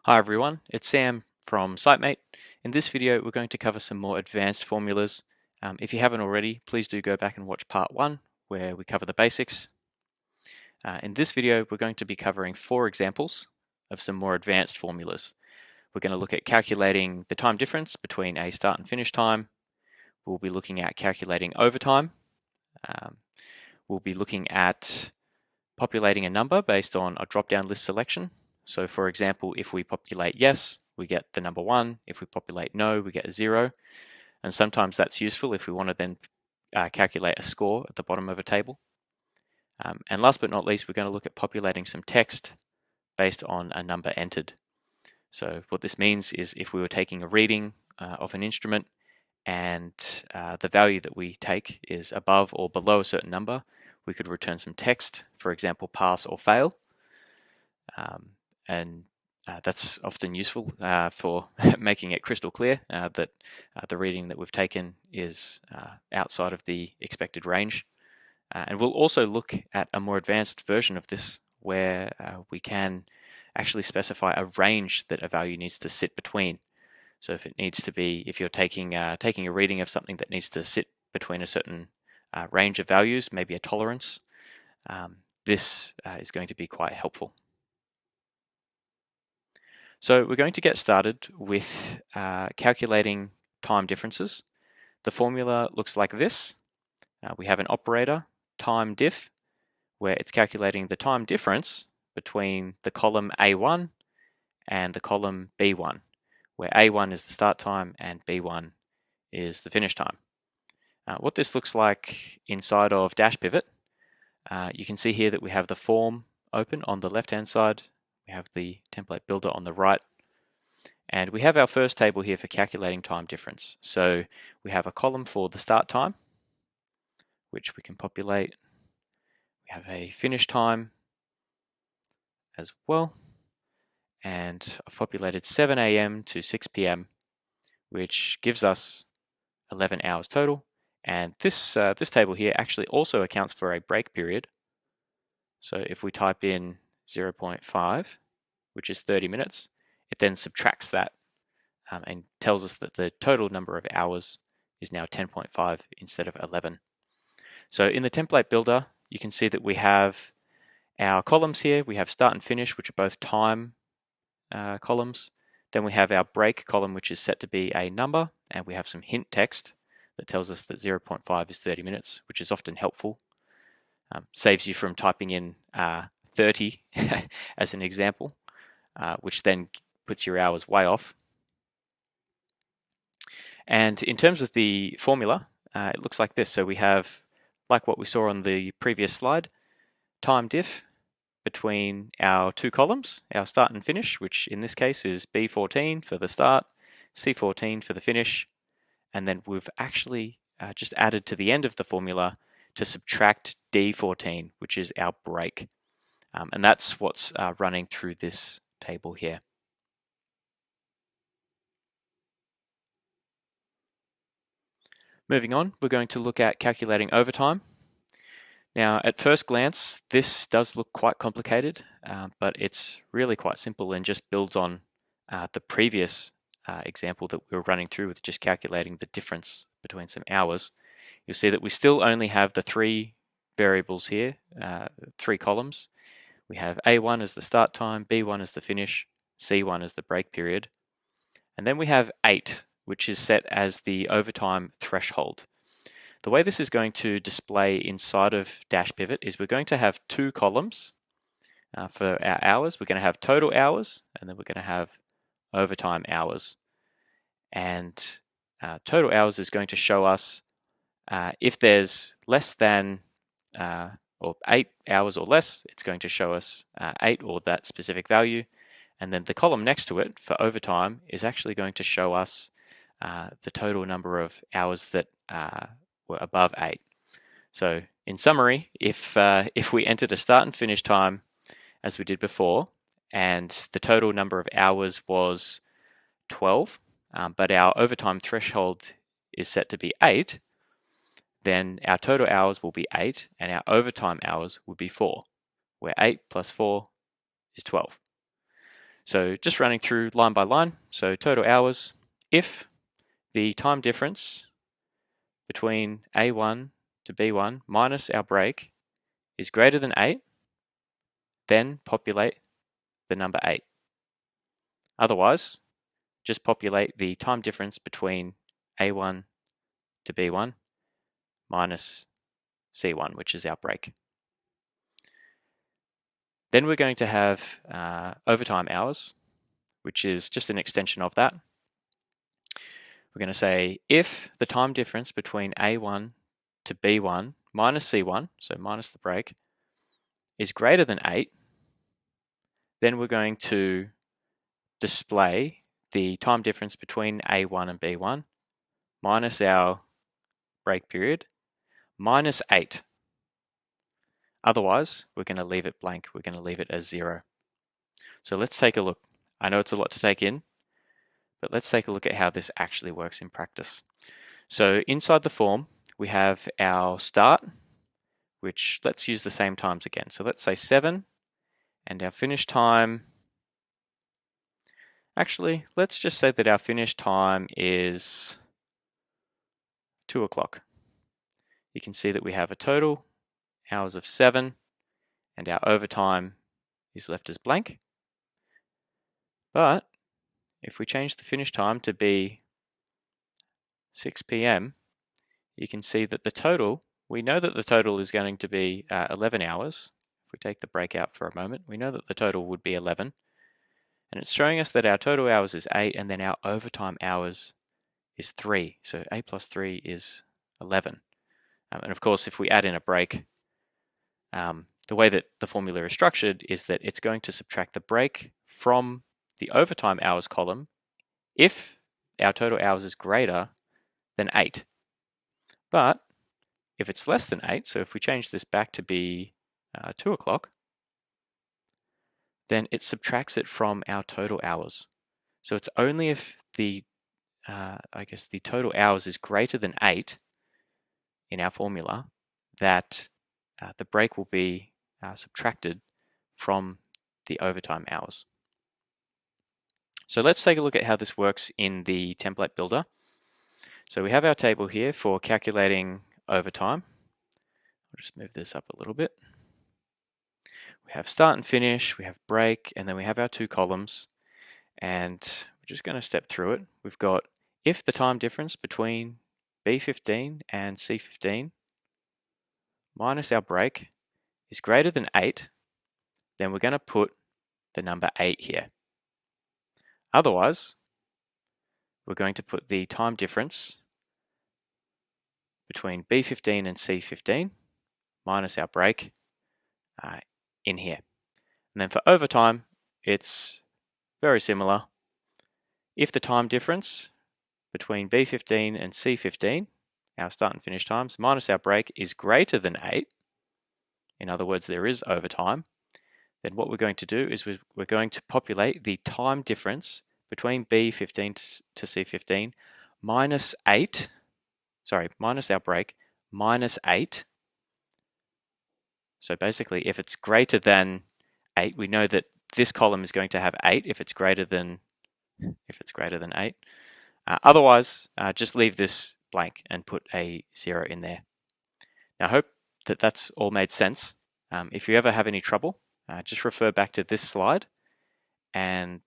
Hi everyone, it's Sam from Sitemate. In this video we're going to cover some more advanced formulas. If you haven't already, please do go back and watch part 1 where we cover the basics. In this video we're going to be covering 4 examples of some more advanced formulas. We're going to look at calculating the time difference between a start and finish time. We'll be looking at calculating overtime. We'll be looking at populating a number based on a drop-down list selection. So for example, if we populate yes, we get the number 1. If we populate no, we get a 0. And sometimes that's useful if we want to then calculate a score at the bottom of a table. And last but not least, we're going to look at populating some text based on a number entered. So what this means is if we were taking a reading of an instrument and the value that we take is above or below a certain number, we could return some text, for example, pass or fail. And that's often useful for making it crystal clear that the reading that we've taken is outside of the expected range. And we'll also look at a more advanced version of this where we can actually specify a range that a value needs to sit between. So if it needs to be, if you're taking a reading of something that needs to sit between a certain range of values, maybe a tolerance, this is going to be quite helpful. So we're going to get started with calculating time differences. The formula looks like this. We have an operator, time diff, where it's calculating the time difference between the column A1 and the column B1, where A1 is the start time and B1 is the finish time. What this looks like inside of Dashpivot, you can see here that we have the form open on the left-hand side. We have the template builder on the right. And we have our first table here for calculating time difference. So we have a column for the start time, which we can populate. We have a finish time as well. And I've populated 7 a.m. to 6 p.m., which gives us 11 hours total. And this table here actually also accounts for a break period. So if we type in 0.5, which is 30 minutes, it then subtracts that and tells us that the total number of hours is now 10.5 instead of 11. So in the template builder, you can see that we have our columns here. We have start and finish, which are both time columns. Then we have our break column, which is set to be a number, and we have some hint text that tells us that 0.5 is 30 minutes, which is often helpful. Saves you from typing in 30 as an example, which then puts your hours way off. And in terms of the formula, it looks like this. So we have, like what we saw on the previous slide, time diff between our two columns, our start and finish, which in this case is B14 for the start, C14 for the finish, and then we've actually just added to the end of the formula to subtract D14, which is our break. And that's what's running through this table here. Moving on, we're going to look at calculating overtime. Now, at first glance, this does look quite complicated, but it's really quite simple and just builds on the previous example that we were running through with just calculating the difference between some hours. You'll see that we still only have the 3 variables here, 3 columns. We have A1 as the start time, B1 as the finish, C1 as the break period. And then we have 8, which is set as the overtime threshold. The way this is going to display inside of Dashpivot is we're going to have 2 columns for our hours. We're going to have total hours, and then we're going to have overtime hours. And total hours is going to show us if there's less than or 8 hours or less, it's going to show us 8 or that specific value. And then the column next to it for overtime is actually going to show us the total number of hours that were above 8. So in summary, if we entered a start and finish time as we did before, and the total number of hours was 12, but our overtime threshold is set to be 8, then our total hours will be 8 and our overtime hours would be 4, where 8 plus 4 is 12. So just running through line by line. So total hours, if the time difference between A1 to B1 minus our break is greater than 8, then populate the number 8. Otherwise, just populate the time difference between A1 to B1 minus C1, which is our break. Then we're going to have overtime hours, which is just an extension of that. We're going to say if the time difference between A1 to B1 minus C1, so minus the break, is greater than 8, then we're going to display the time difference between A1 and B1 minus our break period minus 8. Otherwise, we're going to leave it blank. We're going to leave it as 0. So let's take a look. I know it's a lot to take in, but let's take a look at how this actually works in practice. So inside the form, we have our start, which let's use the same times again. So let's say 7, and our finish time, actually, let's just say that our finish time is 2 o'clock. You can see that we have a total hours of 7, and our overtime is left as blank. But if we change the finish time to be 6 p.m., you can see that the total, we know that the total is going to be 11 hours. If we take the break out for a moment, we know that the total would be 11. And it's showing us that our total hours is 8, and then our overtime hours is 3. So 8 plus 3 is 11. And of course, if we add in a break, the way that the formula is structured is that it's going to subtract the break from the overtime hours column if our total hours is greater than 8. But if it's less than 8, so if we change this back to be 2 o'clock, then it subtracts it from our total hours. So it's only if the the total hours is greater than 8 in our formula that the break will be subtracted from the overtime hours. So let's take a look at how this works in the template builder. So we have our table here for calculating overtime. I'll just move this up a little bit. We have start and finish, we have break, and then we have our 2 columns. And we're just going to step through it. We've got if the time difference between B15 and C15 minus our break is greater than 8, then we're going to put the number 8 here. Otherwise, we're going to put the time difference between B15 and C15 minus our break in here. And then for overtime, it's very similar. If the time difference between B15 and C15, our start and finish times, minus our break is greater than 8, in other words, there is overtime, then what we're going to do is we're going to populate the time difference between B15 to C15 minus our break, minus 8. So basically, if it's greater than 8, we know that this column is going to have 8 if it's greater than 8. Otherwise, just leave this blank and put a 0 in there. Now, I hope that that's all made sense. If you ever have any trouble, just refer back to this slide, and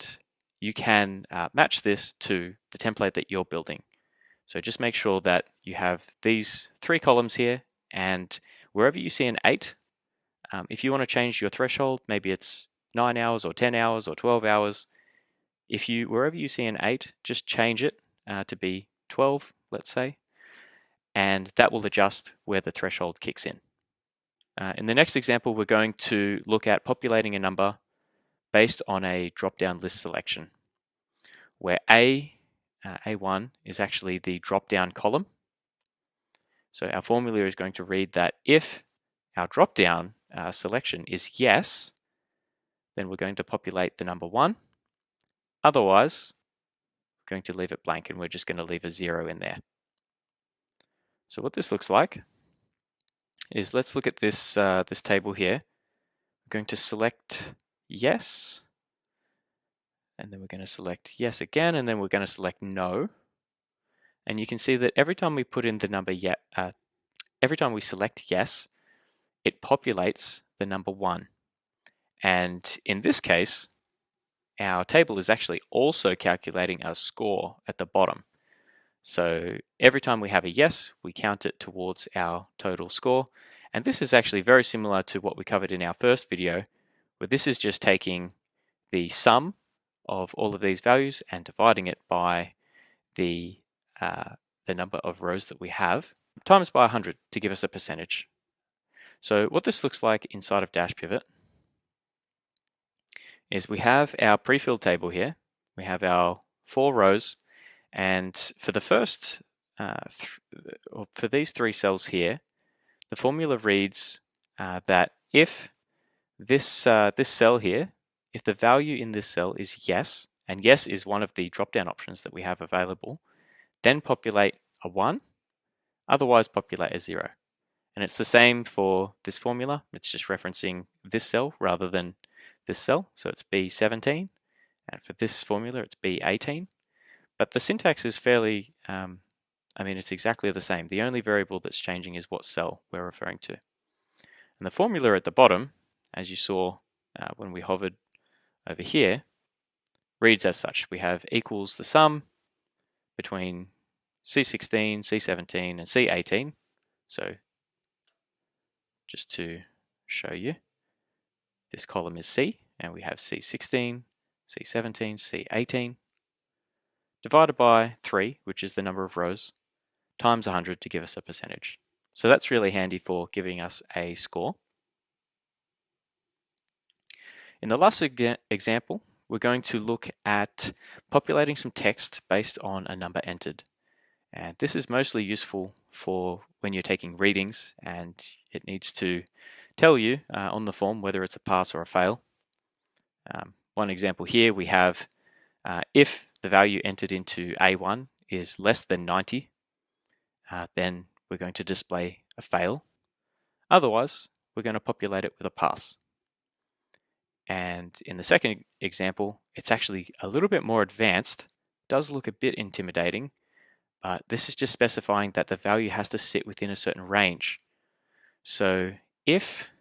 you can match this to the template that you're building. So just make sure that you have these 3 columns here, and wherever you see an 8, if you want to change your threshold, maybe it's 9 hours or 10 hours or 12 hours, wherever you see an 8, just change it to be 12, let's say, and that will adjust where the threshold kicks in. In the next example, we're going to look at populating a number based on a drop-down list selection, where A1 is actually the drop-down column. So our formula is going to read that if our drop-down selection is yes, then we're going to populate the number 1. Otherwise, we're going to leave it blank, and we're just going to leave a 0 in there. So what this looks like is, let's look at this this table here. We're going to select yes, and then we're going to select yes again, and then we're going to select no. And you can see that every time we put in the number every time we select yes, it populates the number 1. And in this case, our table is actually also calculating our score at the bottom. So every time we have a yes, we count it towards our total score. And this is actually very similar to what we covered in our first video, where this is just taking the sum of all of these values and dividing it by the number of rows that we have, times by 100 to give us a percentage. So what this looks like inside of Dashpivot is we have our pre-filled table here. We have our 4 rows, and for the first, for these 3 cells here, the formula reads that if this cell here, if the value in this cell is yes, and yes is one of the drop-down options that we have available, then populate a 1, otherwise populate a 0. And it's the same for this formula. It's just referencing this cell rather than this cell. So it's B17. And for this formula, it's B18. But the syntax is fairly, it's exactly the same. The only variable that's changing is what cell we're referring to. And the formula at the bottom, as you saw when we hovered over here, reads as such. We have equals the sum between C16, C17, and C18. So just to show you, this column is C, and we have C16, C17, C18, divided by 3, which is the number of rows, times 100 to give us a percentage. So that's really handy for giving us a score. In the last example, we're going to look at populating some text based on a number entered. And this is mostly useful for when you're taking readings and it needs to tell you on the form whether it's a pass or a fail. One example here, we have if the value entered into A1 is less than 90, then we're going to display a fail. Otherwise, we're going to populate it with a pass. And in the second example, it's actually a little bit more advanced. It does look a bit intimidating, but this is just specifying that the value has to sit within a certain range. So if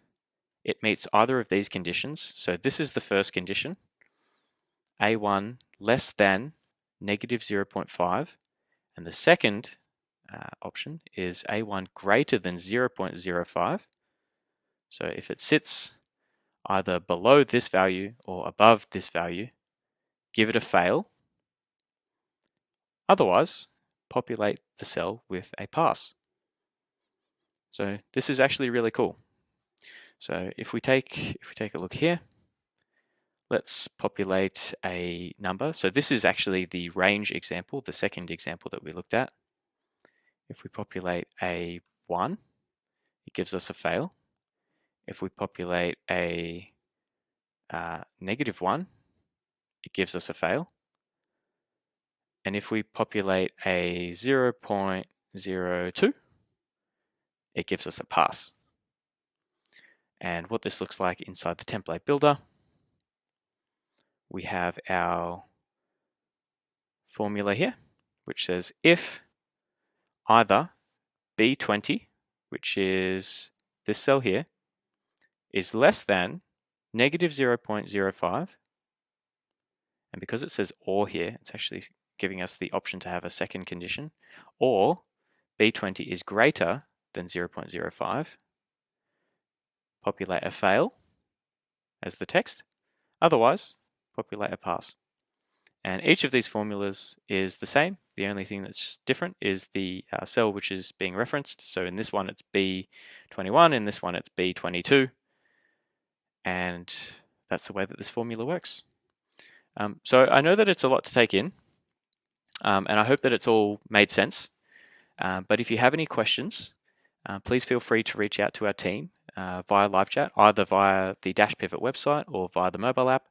it meets either of these conditions, so this is the first condition, A1 less than negative 0.5, and the second option is A1 greater than 0.05. So if it sits either below this value or above this value, give it a fail. Otherwise, populate the cell with a pass. So this is actually really cool. So if we take a look here, let's populate a number. So this is actually the range example, the second example that we looked at. If we populate a 1, it gives us a fail. If we populate a negative 1, it gives us a fail. And if we populate a 0.02, it gives us a pass. And what this looks like inside the template builder, we have our formula here, which says if either B20, which is this cell here, is less than negative 0.05, and because it says or here, it's actually giving us the option to have a second condition, or B20 is greater than 0.05, populate a fail as the text. Otherwise, populate a pass. And each of these formulas is the same. The only thing that's different is the cell which is being referenced. So in this one, it's B21. In this one, it's B22. And that's the way that this formula works. So I know that it's a lot to take in, and I hope that it's all made sense. But if you have any questions, please feel free to reach out to our team via live chat, either via the Dashpivot website or via the mobile app.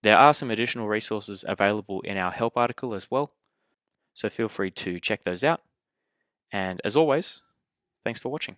There are some additional resources available in our help article as well, so feel free to check those out. And as always, thanks for watching.